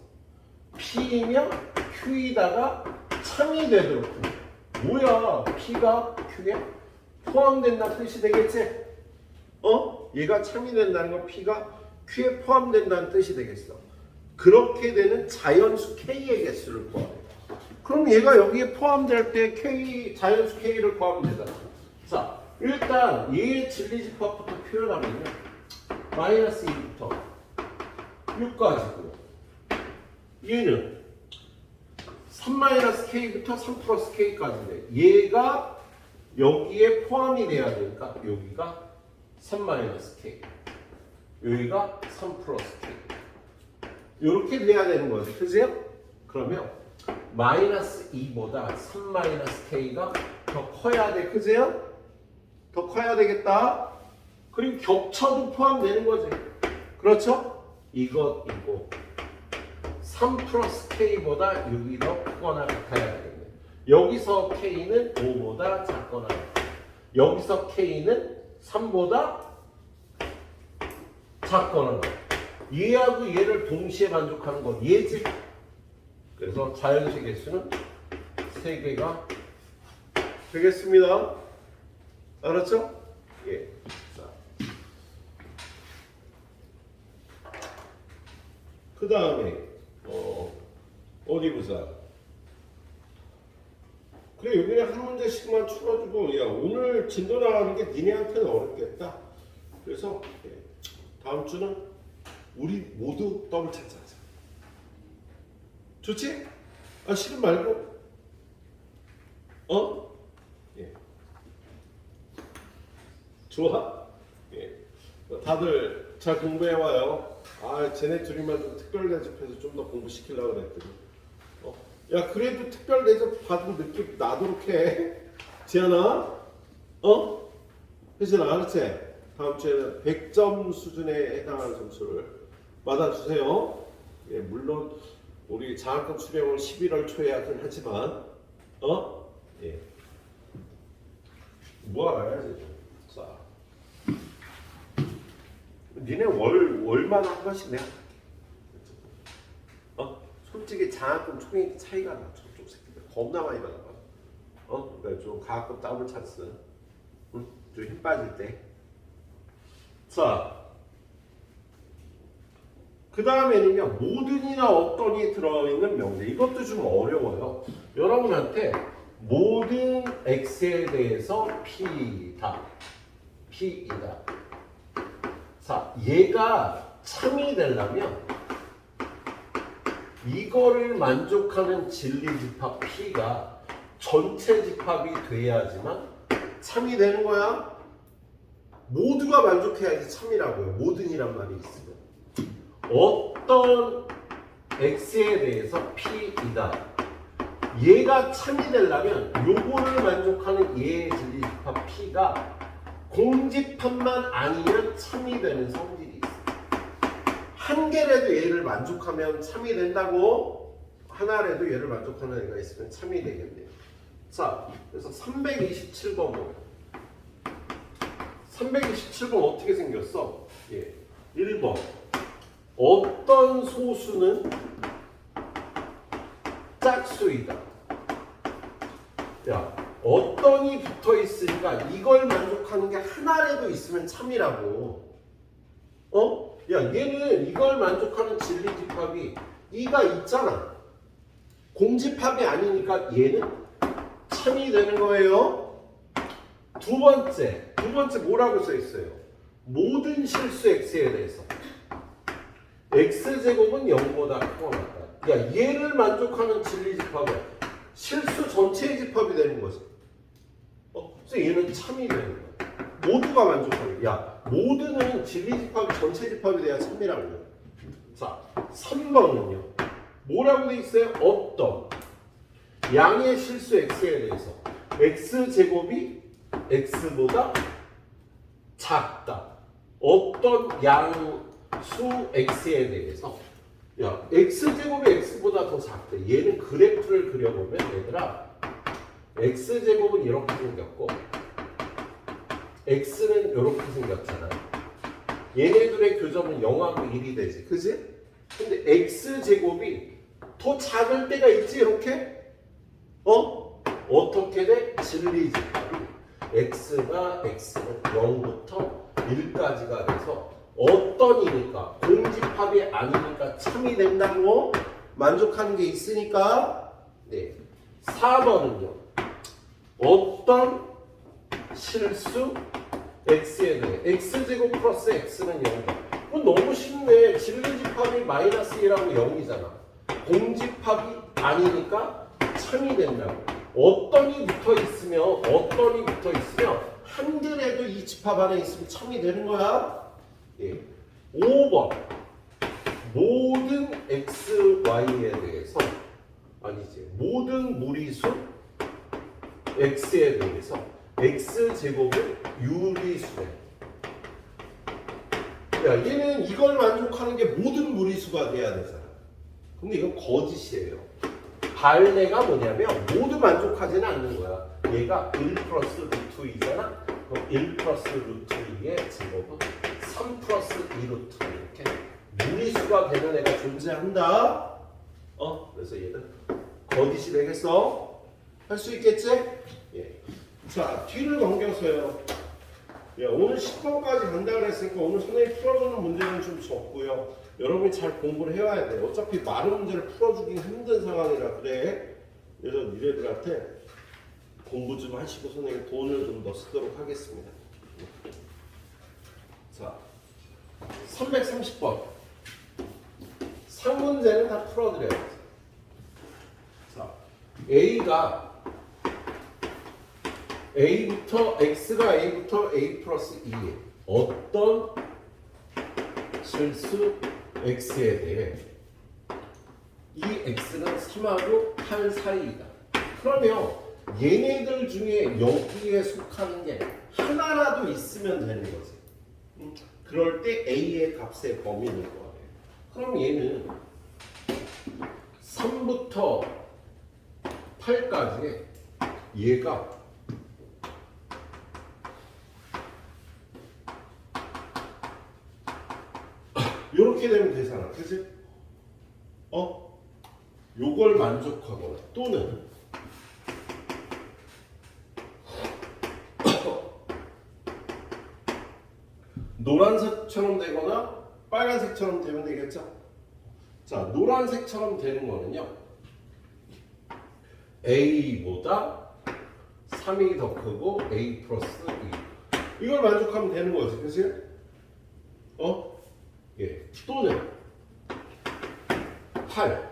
P이면 Q이다가 참이 되도록 합니다. 뭐야? P가 Q에 포함된다는 뜻이 되겠지? 얘가 참이 된다는 건 P가 Q에 포함된다는 뜻이 되겠어. 그렇게 되는 자연수 K의 개수를 구하래. 그럼 얘가 여기에 포함될 때 K, 자연수 K를 구하면 되잖아. 자, 일단 얘의 진리집합부터 표현하면요. 마이너스 2부터 6까지고요. 얘는 3-K부터 3 플러스 K까지인데 얘가 여기에 포함이 돼야 되니까 여기가 3-K 여기가 3 플러스 K 이렇게 돼야 되는 거죠. 그죠? 그러면 마이너스 2보다 3-K가 더 커야 돼. 그죠? 더 커야 되겠다. 그리고 겹쳐도 포함되는 거지. 그렇죠? 이것이고 3 플러스 K보다 6이 더 크거나 같아야 되겠네. 여기서 K는 5보다 작거나 여기서 K는 3보다 작거나 얘하고 얘를 동시에 만족하는 건 얘지. 그래서 자연수 개수는 3개가 되겠습니다. 알았죠? 예. 자. 그 다음에 어디 보자. 그래 여기는 한 문제씩만 풀어주고 야 오늘 진도 나가는 게 니네한테는 어렵겠다. 그래서 다음 주는 우리 모두 더블 찬스 하자. 좋지? 아 싫은 말고 예. 좋아? 예. 다들 잘 공부해와요. 아 쟤네 둘이만 좀 특별 대접해서 좀 더 공부시키려고 그랬더니 야 그래도 특별 대접 받은 느낌 나도록 해. 지안아 혜진아 알았지? 다음 주에는 100점 수준에 해당하는 점수를 받아주세요. 예, 물론 우리 장학금 수령을 11월 초에 하긴 하지만 예. 뭐 알아야지. 자, 니네 월마다 한 번씩 내가 솔직히 장학금 총액 차이가 나. 저쪽 새끼들 겁나 많이 받아. 그러니까 좀 가끔 더블 찬스. 좀 힘 빠질 때. 자, 그 다음에는요 모든이나 어떤이 들어있는 명제. 이것도 좀 어려워요. 여러분한테 모든 x에 대해서 p다. p이다. 자, 얘가 참이 되려면 이거를 만족하는 진리집합 P가 전체 집합이 돼야지만 참이 되는 거야. 모두가 만족해야지 참이라고요. 모든이란 말이 있으면. 어떤 X에 대해서 P이다. 얘가 참이 되려면 요거를 만족하는 얘의 진리집합 P가 공집합만 아니면 참이 되는 성질이 있어. 한 개라도 얘를 만족하면 참이 된다고. 하나라도 얘를 만족하는 애가 있으면 참이 되겠네요. 자, 그래서 327번 보면 327번 어떻게 생겼어? 예, 1번 어떤 소수는 짝수이다. 야, 어떤이 붙어 있으니까 이걸 만족하는 게 하나라도 있으면 참이라고. 야, 얘는 이걸 만족하는 진리집합이 2가 있잖아. 공집합이 아니니까 얘는 참이 되는 거예요. 두 번째 뭐라고 써 있어요? 모든 실수 x에 대해서 x제곱은 0보다 크거나 같다. 야, 얘를 만족하는 진리집합은 실수 전체의 집합이 되는 거지. 그래서 얘는 참이 되는 거야. 모두가 만족하는. 야, 모두는 진리집합이 전체 집합이 돼야 참이라고 해요. 자, 3번은요. 뭐라고 돼 있어요? 어떤 양의 실수 x에 대해서 x제곱이 x보다 작다. 어떤 양수 x에 대해서 야, x제곱이 x보다 더 작다. 얘는 그래프를 그려보면 얘들아 x제곱은 이렇게 생겼고 x는 이렇게 생겼잖아. 얘네들의 교점은 0하고 1이 되지, 그지? 근데 x제곱이 더 작을 때가 있지, 이렇게? 어떻게 돼? 진리집합이 x가 x는 0부터 1까지가 돼서 어떤 이니까 공집합이 아니니까 참이 된다고 만족하는 게 있으니까. 네. 4번은요. 어떤 실수 x에 대해 x제곱 플러스 x는 0이다. 그건 너무 쉽네. 진리집합이 마이너스 1하고 0이잖아. 공집합이 아니니까 참이 된다고. 어떤이 붙어 있으면 한글에도 이 집합 안에 있으면 참이 되는 거야. 예. 5번 모든 x, y에 대해서 아니지 모든 무리수 x에 대해서 x제곱은 유리수래. 야, 얘는 이걸 만족하는 게 모든 무리수가 돼야 되잖아. 근데 이건 거짓이에요. 발레가 뭐냐면 모두 만족하지는 않는 거야. 얘가 1 플러스 루트 2잖아. 그럼 1 플러스 루트 2의 제곱은 3 플러스 2 루트 이렇게 무리수가 되는 애가 존재한다. 그래서 얘는 거짓이 되겠어? 할 수 있겠지? 예. 자, 뒤를 넘겨서요. 예, 오늘 10번까지 간다 그랬으니까 오늘 선생님이 풀어주는 문제는 좀 적고요. 여러분이 잘 공부를 해와야 돼요. 어차피 많은 문제를 풀어주기 힘든 상황이라 그래. 그래서 니네들한테 공부 좀 하시고 선생님 돈을 좀 더 쓰도록 하겠습니다. 자, 330번. 상문제는 다 풀어드려요. 자, x가 a부터 a 플러스 2에 어떤 실수 x에 대해 이 x는 3하고 8 사이이다. 그러면 얘네들 중에 여기에 속하는 게 하나라도 있으면 되는 거지. 그럴 때 a의 값의 범위를 구하래. 그럼 얘는 3부터 8까지의 얘가 이렇게 되면 되잖아, 그치? 요걸 만족하거나 또는 노란색처럼 되거나 빨간색처럼 되면 되겠죠? 자, 노란색처럼 되는 거는요, a보다 3이 더 크고 a 플러스 2 이걸 만족하면 되는 거지, 그치? 예. 또는 8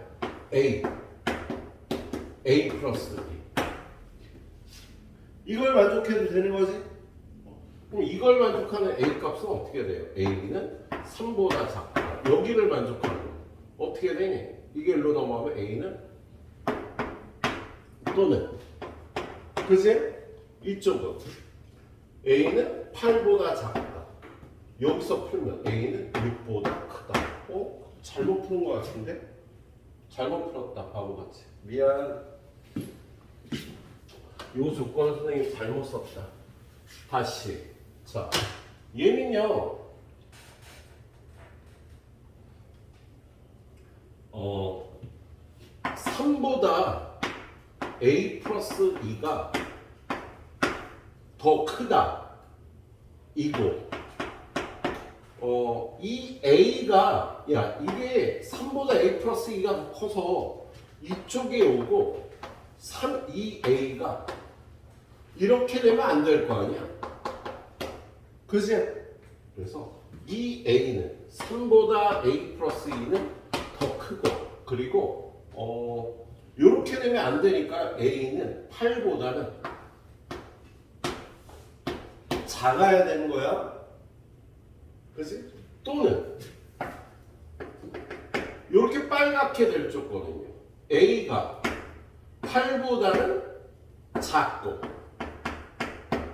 a 플러스 2 이걸 만족해도 되는 거지? 그럼 이걸 만족하는 a 값은 어떻게 돼요? a는 3보다 작다. 여기를 만족하는 거 어떻게 되니? 이게 일로 넘어가면 a는 또는 그치? 이쪽은 a는 8보다 작다. 여기서 풀면 a는 6보다 크다. 잘못 푸는 것 같은데? 잘못 풀었다, 바보같이. 미안. 요 조건 선생님 잘못 썼다. 다시. 자, 얘는요, 3보다 a 플러스 2가 더 크다. 이거. 이 a가 이게 3보다 a 플러스 2가 더 커서 이쪽에 오고 이 a가 이렇게 되면 안 될 거 아니야. 그지? 그래서 이 a는 3보다 a 플러스 2는 더 크고 그리고 이렇게 되면 안 되니까 a는 8보다는 작아야 되는 거야. 그치? 또는 이렇게 빨갛게 될 조건은요, a가 8보다는 작고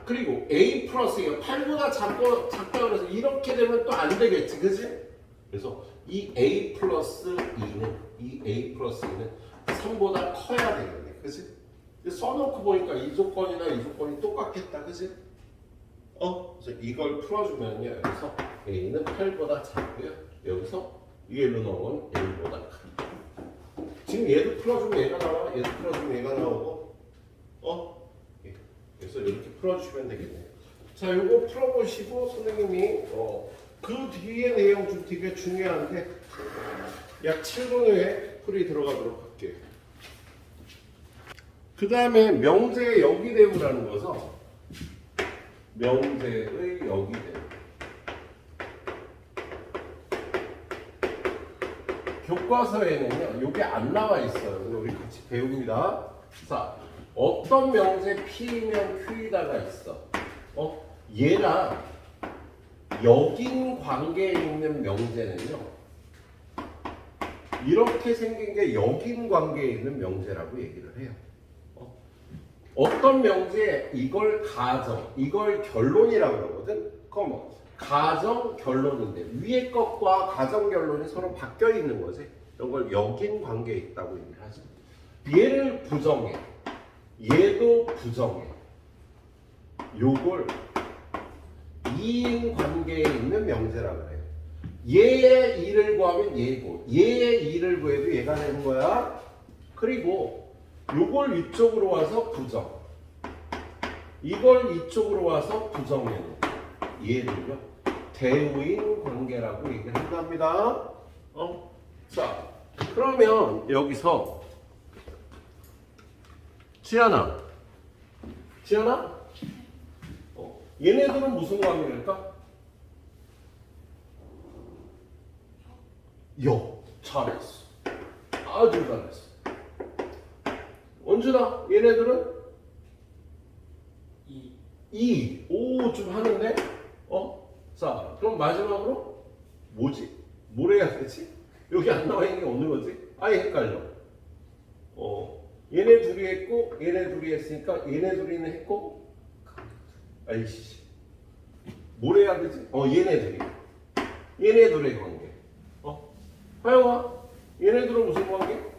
그리고 a 플러스가 8보다 작다 그래서 이렇게 되면 또 안 되겠지, 그치? 그래서 이 a 플러스 2는 3보다 커야 되겠네, 그치? 써놓고 보니까 이 조건이나 이 조건이 똑같겠다, 그치? 그래서 이걸 풀어주면요. 여기서 A는 8보다 작고요. 여기서 얘로 넣으면 A보다 크다. 지금 얘도 풀어주면 얘가 나와. 얘도 풀어주면 얘가 나오고. 예. 그래서 이렇게 풀어주시면 되겠네요. 자, 요거 풀어보시고 선생님이 그 뒤에 내용 좀 되게 중요한데 약 7분 후에 풀이 들어가도록 할게요. 그 다음에 명제의 역이대우라는 것은 명제의 역이대우. 교과서에는요, 요게 안 나와 있어요. 근데 우리 같이 배웁니다. 자, 어떤 명제 P면 Q이다가 있어. 얘랑 역인 관계에 있는 명제는요, 이렇게 생긴 게 역인 관계에 있는 명제라고 얘기를 해요. 어떤 명제에 이걸 가정, 이걸 결론이라고 그러거든. 그럼 가정, 결론인데 위에 것과 가정, 결론이 서로 바뀌어 있는 거지. 이런 걸 역인 관계에 있다고 얘기를 하죠. 얘를 부정해. 얘도 부정해. 요걸 이인 관계에 있는 명제라고 해요. 얘의 이를 구하면 얘고, 얘의 이를 구해도 얘가 되는 거야. 그리고 요걸 이쪽으로 와서 부정, 이걸 이쪽으로 와서 부정해놓고 얘를요 대우인 관계라고 얘기를 한답니다. 자, 그러면 여기서 지연아, 얘네들은 무슨 관계일까? 잘했어. 아주 잘했어. 원준아, 얘네들은? 2. 오, 좀 하는데? 자, 그럼 마지막으로 뭐지? 뭘 해야 되지? 여기 안 나와 있는 게 어느 거지? 아예 헷갈려. 얘네 둘이 했고, 얘네 둘이 했으니까 얘네 둘이는 했고, 아이씨. 뭘 해야 되지? 얘네 둘의 관계. 하영아, 얘네들은 무슨 관계?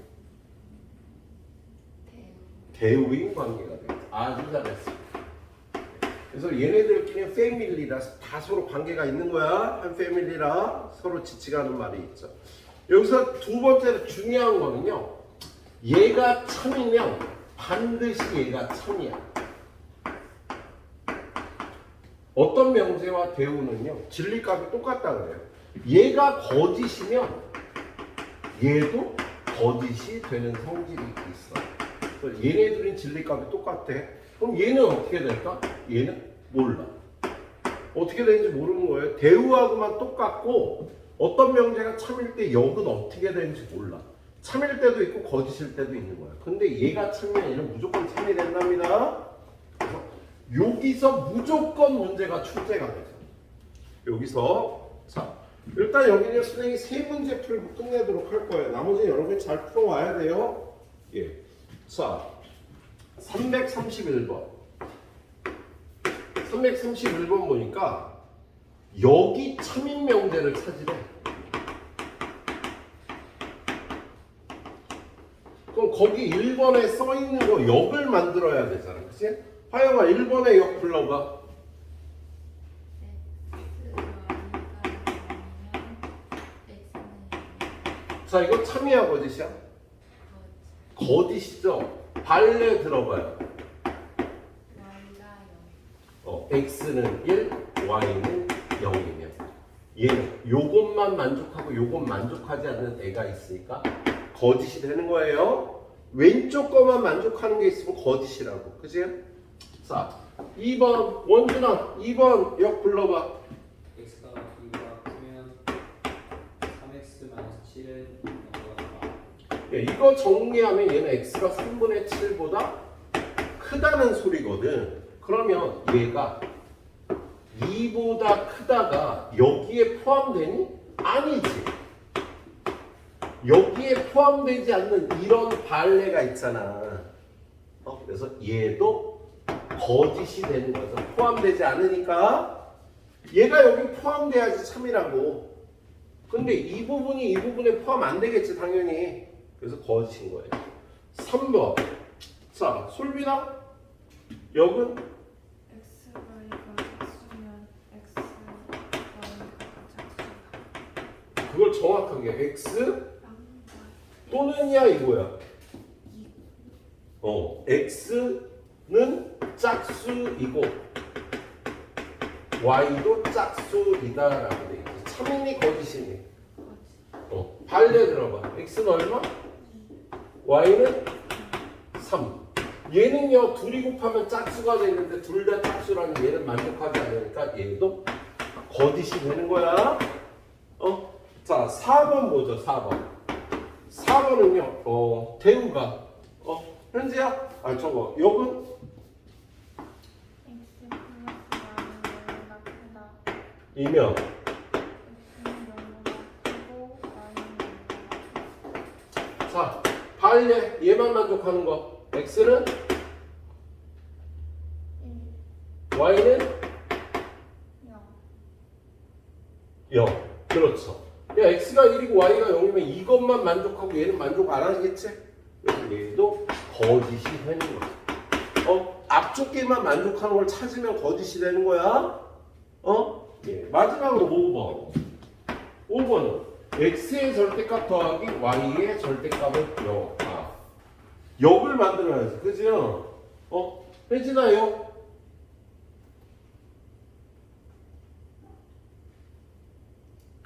대우인 관계가 돼. 아주 잘했어. 그래서 얘네들끼리 패밀리라서 다 서로 관계가 있는 거야. 한 패밀리라 서로 지치가는 말이 있죠. 여기서 두 번째로 중요한 거는요. 얘가 참이면 반드시 얘가 참이야. 어떤 명제와 대우는요. 진리값이 똑같다 그래요. 얘가 거짓이면 얘도 거짓이 되는 성질이 있어. 얘네들은 진리값이 똑같아. 그럼 얘는 어떻게 될까? 얘는 몰라. 어떻게 되는지 모르는 거예요. 대우하고만 똑같고 어떤 명제가 참일 때 역은 어떻게 되는지 몰라. 참일 때도 있고 거짓일 때도 있는 거야. 근데 얘가 참이면 얘는 무조건 참이 된답니다. 그래서 여기서 무조건 문제가 출제가 되죠. 여기서 자 일단 여기는 선생님이 세 문제 풀고 끝내도록 할 거예요. 나머지는 여러분이 잘 풀어와야 돼요. 예. 자, 331번. 331번 보니까 여기 참인 명제를 찾으래. 그럼 거기 1번에 써 있는 거 역을 만들어야 되잖아. 그치? 화영아 1번에 역 불러봐. 자, 이거 참이야 거짓이야? 거짓이죠. 발레 들어봐요. x는 1, y는 0이면 얘는 요것만 만족하고 요것 만족하지 않는 애가 있으니까 거짓이 되는 거예요. 왼쪽 거만 만족하는 게 있으면 거짓이라고. 그치? 자, 2번 원준아 2번 역 불러봐. x가 2가 크면 3x-7은 0보다 예, 이거 정리하면 얘는 x가 3분의 7보다 크다는 소리거든. 그러면 얘가 2보다 크다가 여기에 포함되니? 아니지. 여기에 포함되지 않는 이런 발레가 있잖아. 그래서 얘도 거짓이 되는 거죠. 포함되지 않으니까 얘가 여기 포함돼야지 참이라고. 근데 이 부분이 이 부분에 포함 안 되겠지 당연히. 그래서 거짓인 거예요. 3번. 자, 솔빈아 역은 x가 2가 x는 이걸 정확하게 x 또는이야 이거야. x는 짝수이고 y도 짝수이다라고 돼 있지. 참이니 거짓이니? 발레 들어봐. x는 얼마? y는 3. 얘는요 둘이 곱하면 짝수가 되는데 둘 다 짝수라는 얘는 만족하지 않으니까 얘도 거짓이 되는 거야. 자 4번 보죠. 4번. 4번은요 대우가 현지야? 아 저거 욕은? x 플러스 y는 0보다 크다. 이면 x는 0보다 크고 y는 0보다 자 발레 얘만 만족하는 거. x는 1, y는 0. 0. 그렇죠. 야 x가 1이고 y가 0이면 이것만 만족하고 얘는 만족 안 하겠지? 그래서 얘도 거짓이 되는 거야. 앞쪽 개만 만족하는 걸 찾으면 거짓이 되는 거야. 예. 마지막으로 5번. 5번은 x의 절대값 더하기 y의 절대값을 0. 역을 만들어야지. 그죠? 혜진아 역.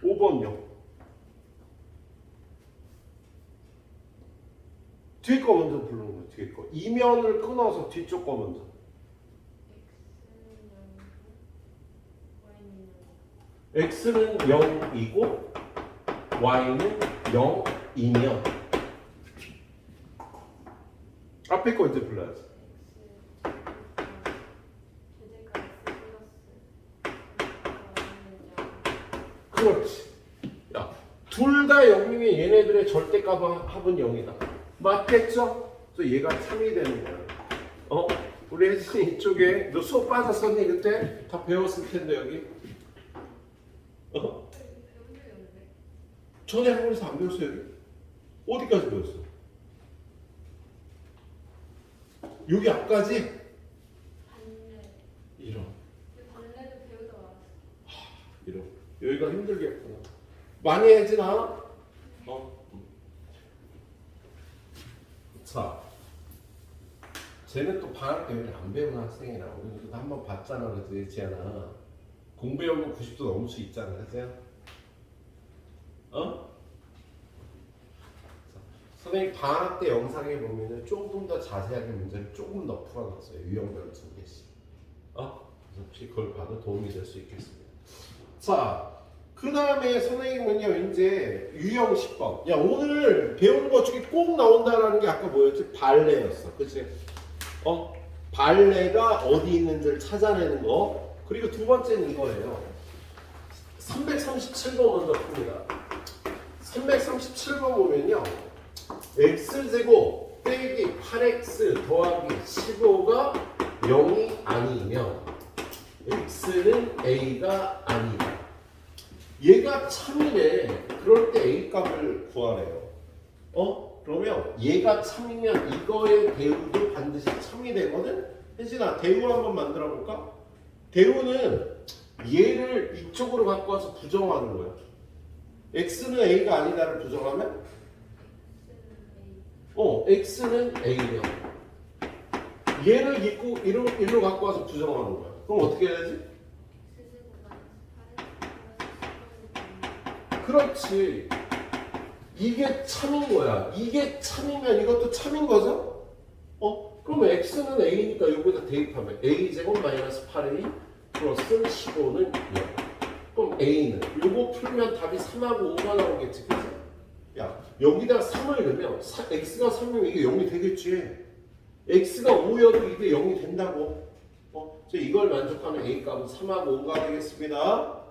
5번요. 뒤에 거 먼저 부르는 거야. 뒤에 거. 이면을 끊어서 뒤쪽 거 먼저. x는 0이고 y는 0이면 앞에 거 이제 불러야지. 그렇지. 야, 둘 다 0이면 얘네들의 절대값 합은 0이다. 맞겠죠? 그래서 얘가 3이 되는 거야. 우리 혜진이 이쪽에 너 수업 빠졌었니 그때? 다 배웠을 텐데 여기. 전에 학원에서 안 배웠어 여기? 어디까지 배웠어? 여기 앞까지? 이런. 이런. 여기가 힘들겠구나. 많이 해지나? 자, 쟤는 또 방학 때 여기 안 배우는 학생이라 우리도 한번 봤잖아. 그래서 예지야나 공부해오면 90도 넘을 수 있잖아. 그치? 선생님 방학 때 영상에 보면은 조금 더 자세하게 문제를 조금 더 풀어놨어요. 유형별 2개씩. 그래서 혹시 그걸 봐도 도움이 될 수 있겠습니다. 자, 그 다음에 선생님은요 이제 유형 10번. 야 오늘 배우는 것 중에 꼭 나온다라는 게 아까 뭐였지? 발레였어. 그치? 발레가 어디 있는지를 찾아내는 거. 그리고 두 번째는 이거예요. 337번 먼저 풉니다. 337번 보면요. x제곱 빼기 8x 더하기 15가 0이 아니면 x는 a가 아니다. 얘가 참이래. 그럴 때 a 값을 구하래요. 그러면 얘가 참이면 이거의 대우도 반드시 참이 되거든? 혜진아 대우 한번 만들어 볼까? 대우는 얘를 이쪽으로 갖고 와서 부정하는 거야. x는 a가 아니다를 부정하면 x는 a면 얘를 일로 갖고 와서 부정하는 거야. 그럼 어떻게 해야지? 그렇지. 이게 참인 거야. 이게 참이면 이것도 참인 거죠? 그러면 x는 a니까 여기다 대입하면 a제곱 마이너스 8a 플러스 15는 0. 그럼 a는 요거 풀면 답이 3하고 5가 나오겠지. 그치? 야 여기다 3을 넣으면 x가 3이면 이게 0이 되겠지. x가 5여도 이게 0이 된다고. 그래서 이걸 만족하는 a 값은 3하고 5가 되겠습니다.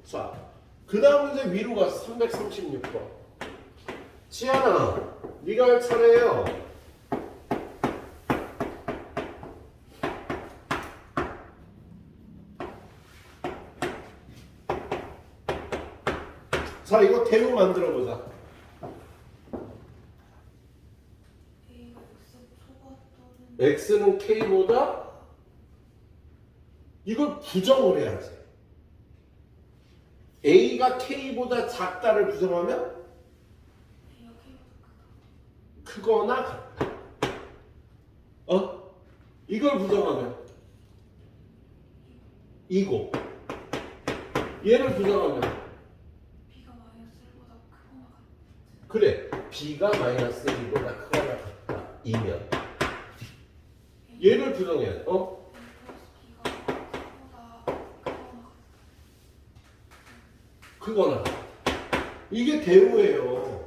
자, 그 다음 이제 위로 가서 336번. 지안아, 네가 할 차례예요. 자, 이거 대우 만들어 보자. x는 k보다 이걸 부정을 해야지. A가 K보다 작다를 부정하면 크거나 같다. 이걸 부정하면 이고 얘를 부정하면 B가 마이너스 1보다 크거나 같다. 그래 B가 마이너스 1보다 크거나 같다 이면 얘를 부정해야 돼. B가 크거나 같다. 이게 대우예요.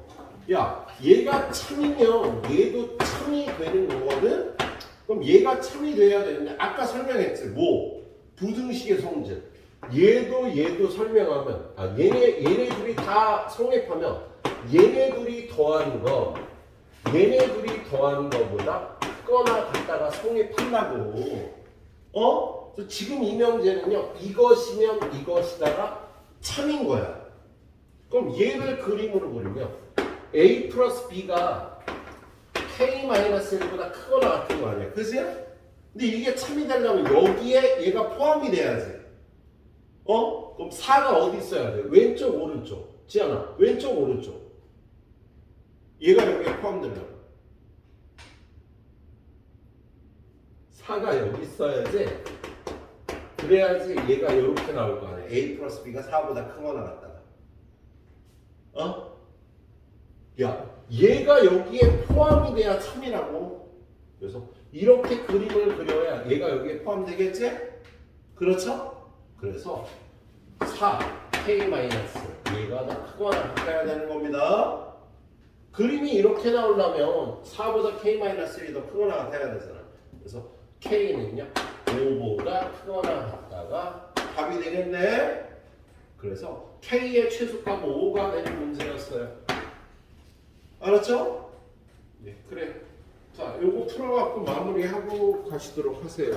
야, 얘가 참이면 얘도 참이 되는 거거든? 그럼 얘가 참이 돼야 되는데 아까 설명했지. 뭐? 부등식의 성질. 얘도 설명하면 얘네 둘이 다 성립하면 얘네 둘이 더하는 거 얘네 둘이 더하는 거보다 크거나 같다가 성립한다고. 그래서 지금 이 명제는요. 이것이면 이것이다가 참인 거야. 그럼 얘를 그림으로 그리면 A 플러스 B가 K-1보다 크거나 같은 거 아니야. 그지? 근데 이게 참이 되려면 여기에 얘가 포함이 돼야지. 그럼 4가 어디 있어야 돼? 왼쪽, 오른쪽. 지연아, 왼쪽, 오른쪽. 얘가 여기에 포함되려면 4가 여기 있어야지. 그래야지 얘가 이렇게 나올 거 아니야. A 플러스 B가 4보다 크거나 같다가. 야, 얘가 여기에 포함이 돼야 참이라고. 그래서 이렇게 그림을 그려야 얘가 여기에 포함되겠지? 그렇죠? 그래서 4, K 마이너스 얘가 더 크거나 같아야 되는 겁니다. 그림이 이렇게 나오려면 4보다 K 마이너스 1이 더 크거나 같아야 되잖아. 그래서 K는요 5보다 크거나 같다가 답이 되겠네. 그래서 K의 최소값 5가 되는 문제였어요. 알았죠? 네, 그래. 자, 요거 풀어갖고 마무리하고 가시도록 하세요.